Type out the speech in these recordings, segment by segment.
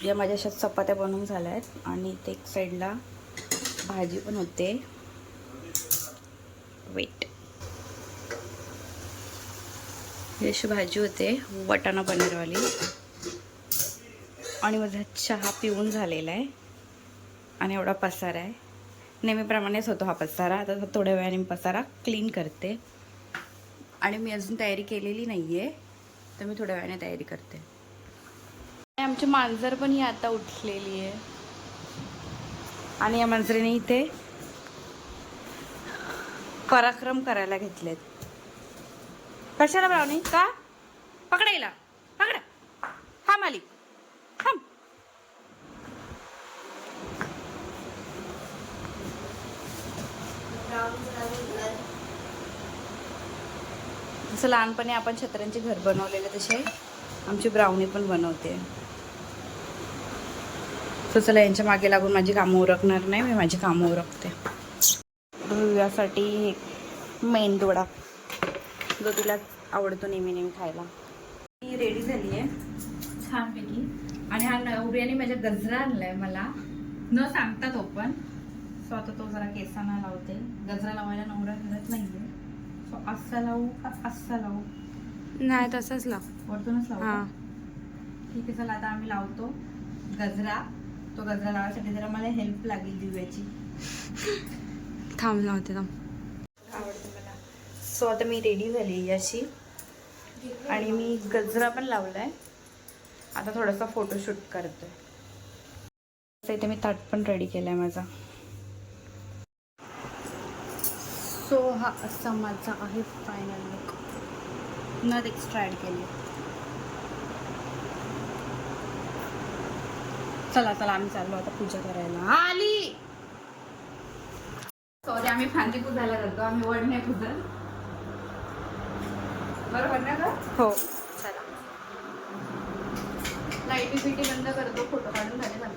या माझ्या अशा चपात्या बनवून झाल्या आहेत आणि इथे एक साईडला भाजी पण होते. वेट, ही अशी भाजी होते वाटाणा पनीरवाली. आणि माझा चहा पिऊन झालेला आहे आणि एवढा पसारा आहे. नेहमीप्रमाणेच होतो हा पसारा. आता थोड्या वेळाने मी पसारा क्लीन करते. आणि मी अजून तयारी केलेली नाही आहे, तर मी थोड्या वेळाने तयारी करते. आमची मांजर पण ही आता उठलेली आहे आणि या मांजरीने इथे पराक्रम करायला घेतलेत. कशाला ब्राउनी? का पकडायला? पकडा. हा मालिक थांब. जसं लहानपणी आपण छत्र्यांचे घर बनवलेले तसे आमची ब्राउनी पण बनवते. तर चला यांच्या मागे लागून माझी कामं उरकणार नाही, मी माझी कामं उरकते. यासाठी मेंदूवडा जो तिला आवडतो नेहमी खायला. ती रेडी झाली आहे छानपैकी. आणि हा नवऱ्याने माझ्या गजरा आणलाय मला न सांगता तो पण. सो आता तो जरा केसांना लावते. गजरा लावायला नवरा घरात नाहीये. सो असा लावू का असा लावू? नाही तसंच लाव. वरतूनच लावू. हां ठीक आहे, चला आता आम्ही लावतो गजरा. तो गजरा लावायसाठी जरा मला हेल्प लागेल दिव्याची. थांब लावते थांब. आवडते मला. सो आता मी रेडी झाली अशी आणि मी गजरा पण लावलाय. आता थोडासा फोटोशूट करतोय. इथे मी ताट पण रेडी केलाय माझा. सो हा असा माझा आहे फायनल लुक. नथ एक्स्ट्रा ॲड केली. चला चला आम्ही चाललो आता पूजा करायला. आली. सॉरी, आम्ही फांदी पुजायला जातो, आम्ही वड नाही पुजत. बरोबर ना का? हो. चला लाईटी बिटी बंद करतो. फोटो काढून झाले.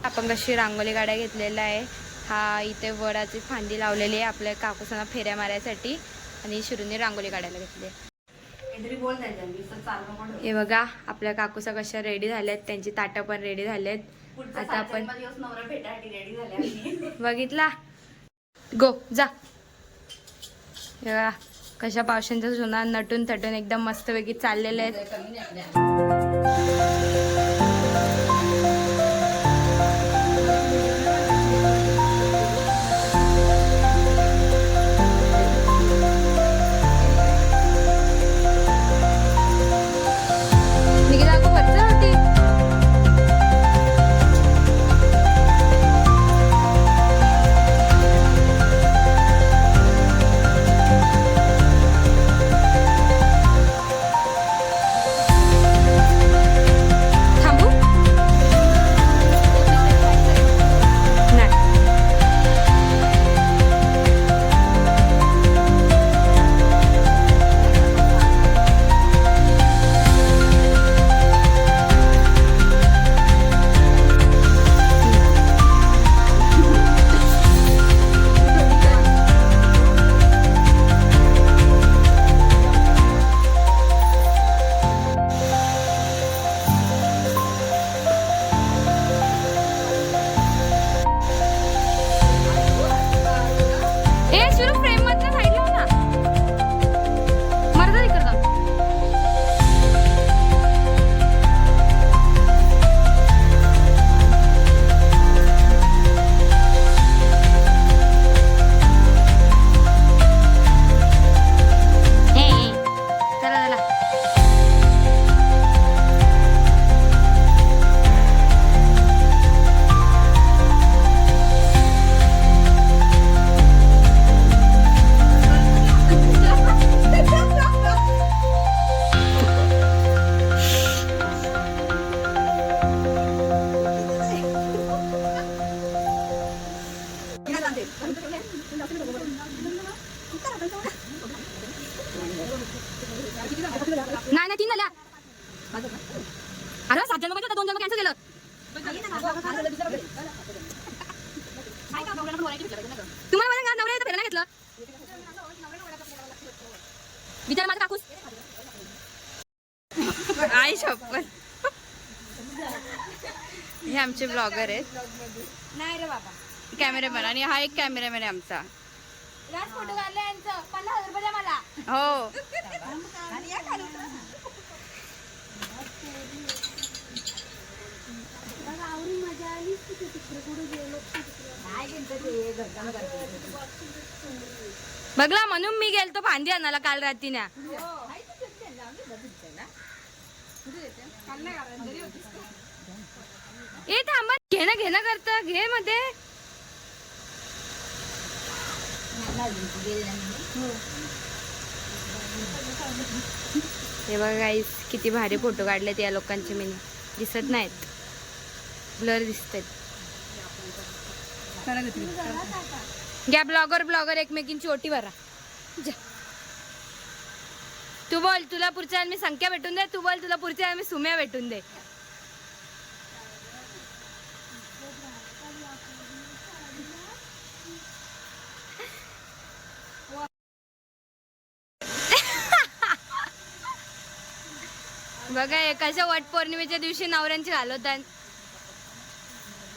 आपण कशी रांगोळी गाड्या घेतलेला आहे. हा इथे वडाची फांदी लावलेली आहे आपल्या काकूसांना फेऱ्या मारायसाठी. आणि शिरूने रांगोळी काढायला घेतली. हे बघा आपल्या काकूसा कशा रेडी झाल्यात. त्यांची ताटं पण रेडी झालेत. आता आपण बघितला गो जा. हे बघा कशा पावसांच्या जुना नटून थटून एकदम मस्तपैकी चाललेले आहेत. नाही नाही 3 झाल्या. अरे 7 जन्म पाहिजे 2 जन्म कॅन्सल केलं. तुम्हाला माझ्या नवऱ्या इथं फिरायला घेतलं. विचार माझा काकूस. आई शपथ. हे आमचे ब्लॉगर आहेत. नाही रे बाबा. कॅमेरामॅन आणि हा एक कॅमेरामॅन आहे आमचा. राज फोटो काढले यांचं 50,000 रुपये द्या मला. हो. बघला म्हणून मी गेलतो फांदी आणायला काल रात्रीना. ए थांबा, घेणं करता घे मध्ये. हे बघा गाईस, किती भारी फोटो काढलेत या लोकांचे. मी दिसत नाहीत, ब्लर दिसतात. घ्या ब्लॉगर एकमेकींची ओटी भरा. जा. तू बोल, तुला पुढच्या मी संख्या भेटून दे. तू बोल, तुला पुढच्या मी सुम्या भेटून दे. बघा एकाच्या वट पौर्णिमेच्या दिवशी नवऱ्यांची घालवतात.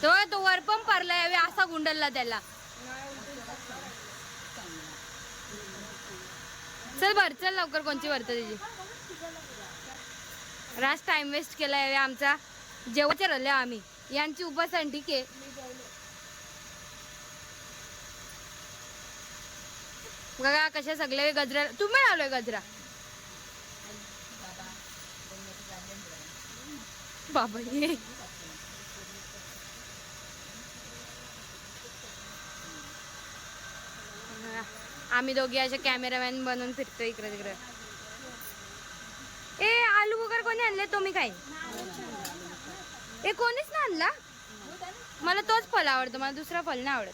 तो वर पण पडला यावे असा गुंडलला त्याला. चल भर, चल लवकर. कोणची भरत त्याची. राज टाइम वेस्ट केला यावे आमचा. जेवायचे राहिले आम्ही यांची उपासन. ठीक आहे. बघा कशा सगळे गजरा. तुम्ही आलोय गजरा बाबा. ये आम्ही दोघी असे कॅमेरामॅन बनवून फिरतो इकडे तिकडे. ए आलू वगैरे कोणी आणले? तो मी काय ए कोणीच ना आणला. मला तोच फल आवडतो, मला दुसरा फल नाही आवडत.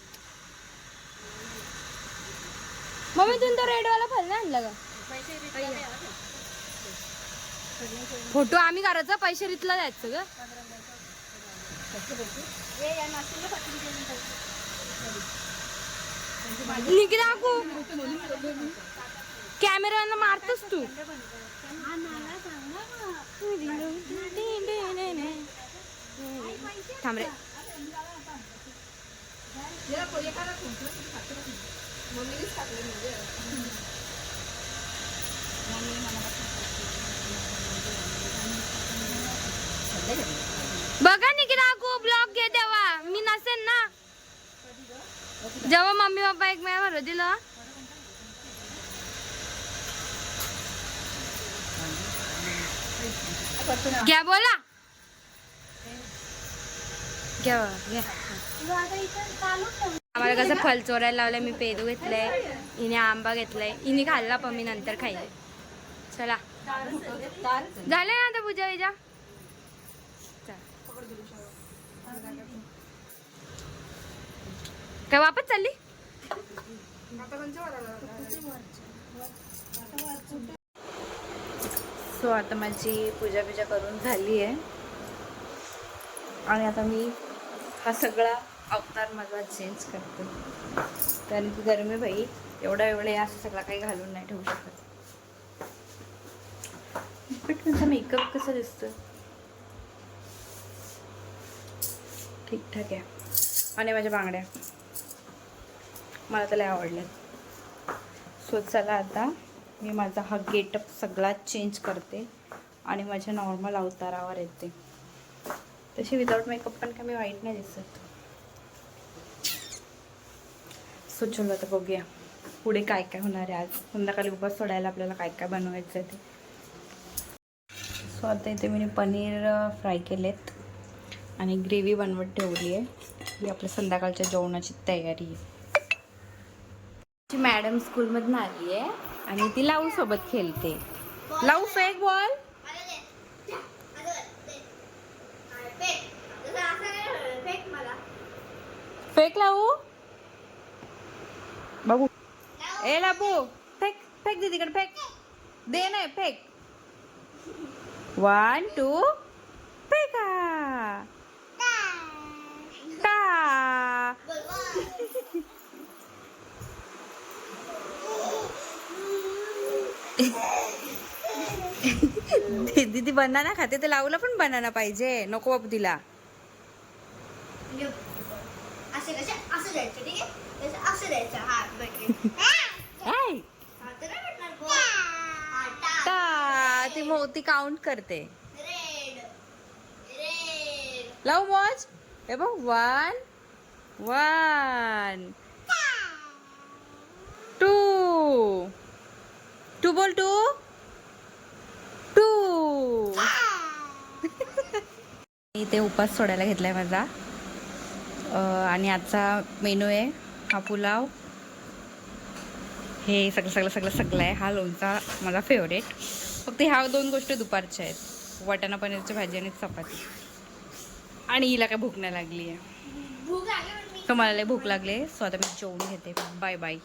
मम्मी तुम्ही तो रेडवाला फल नाही आणला का? फोटो आम्ही करायचा, पैसे रितला द्यायचं ग. निघी दाखवू कॅमेराला मारतोस तू. थांब रे. बघा निघी दाखवू ब्लॉग घे तेव्हा मी नसेन ना. जेव्हा मम्मी पप्पा एक मेळा भर दिलं. क्या बोला? घ्या घ्या. आम्हाला कसं फल चोरायला लावलंय. मी पेरू घेतलंय, हिने आंबा घेतलाय. हिने खाल्ला पण मी नंतर खाईल. चला झाले ना आता पूजा विजा. काय वापस चालली? सो आता माझी पूजा करून झाली आहे आणि आता मी हा सगळा अवतार माझा चेंज करते. कारण की गरमी बाई एवढा असं सगळा काही घालून नाही ठेवू शकत. बट माझा मेकअप कसा दिसतोय? ठीकठाक आहे. आणि माझ्या बांगड्या मला त्याला आवडल्यात. सो चला आता मी माझा हा गेटअप सगळा चेंज करते आणि माझ्या नॉर्मल अवतारावर येते. तशी विदाऊट मेकअप पण काय मी वाईट नाही दिसत. सो चलो आता बघूया पुढे काय काय होणार आहे. आज संध्याकाळी उपास सोडायला आपल्याला काय काय बनवायचं आहे ते. सो आता इथे मी पनीर फ्राय केलेत आणि ग्रेव्ही बनवत ठेवली आहे. ही आपल्या संध्याकाळच्या जेवणाची तयारी आहे. मॅडम स्कूलमधून आली आहे आणि ती लाऊ सोबत खेळते. लाऊ फेक बॉल. फेक लावू बाबू. ए लाबू फेक फेक दीदीकडे फेक. दे नाही फेक. 1 2 फेका. टा दीदी बनाना खाते तर लावला पण बनाना पाहिजे. नको बाबू तिला. असे कसे असं द्यायचं, ठीक आहे, असं द्यायचं. हा भेटले. ऐ, आता नाही भेटणार बॉल. हा, टाक. ती मोती काउंट करते. Red red. Love watch. हे बघ 1 1 2 2 बोल 2 2. इथे उपास सोडायला घेतलाय माझा. आणि आजचा मेनू आहे हा पुलाव. हे सगळं आहे. हा लोणचा माझा फेवरेट. फक्त ह्या 2 गोष्टी दुपारच्या आहेत, वाटाणा पनीरची भाजी आणि चपाती. आणि हिला काय भूक नाही लागली आहे, भूक लागली पण मी तर मला लय भूक लागली. सो आता मी जेवून घेते. Bye bye.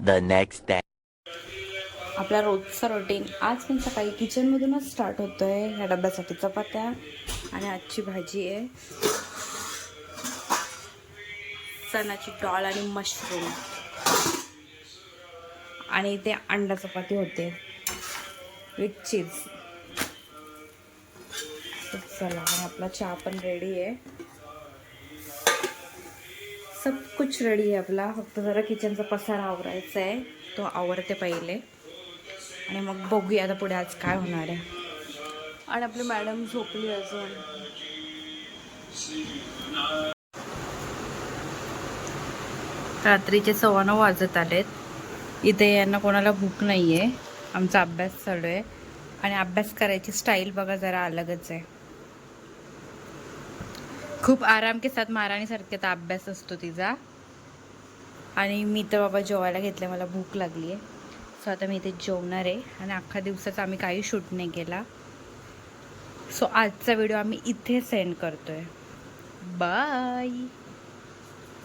The next day. आपला रोजचा रुटीन आज पण सकाळी किचनमधूनच स्टार्ट होतोय. ह्या डब्यासाठी चपात्या आणि आजची भाजी आहे चण्याची डाळ आणि मशरूम. आणि ते अंडा चपाती होते विथ चीज. चला, आणि आपला चहा पण रेडी आहे. सब कुछ रेडी आहे आपला. फक्त जरा किचनचा पसारा आवरायचा आहे, तो आवरते पहिले आणि मग बघूया आता पुढे आज काय होणार आहे. आणि आपली मॅडम झोपली अजून. रात्रीचे 9:15 वाजत आलेत. इथे यांना कोणाला भूक नाही आहे. आमचा अभ्यास चालू आहे आणि अभ्यास करायची स्टाईल बघा जरा अलगच आहे. खूप आराम के साथ महाराणीसारखे तर अभ्यास असतो तिचा. आणि मी तर बाबा जेवायला घेतलं, मला भूक लागली आहे. सो आता मी इथे जेवणार आहे. आणि अख्खा दिवसाचा आम्ही काही शूट नाही केला. सो आजचा व्हिडिओ आम्ही इथे सेंड करतोय. बाय.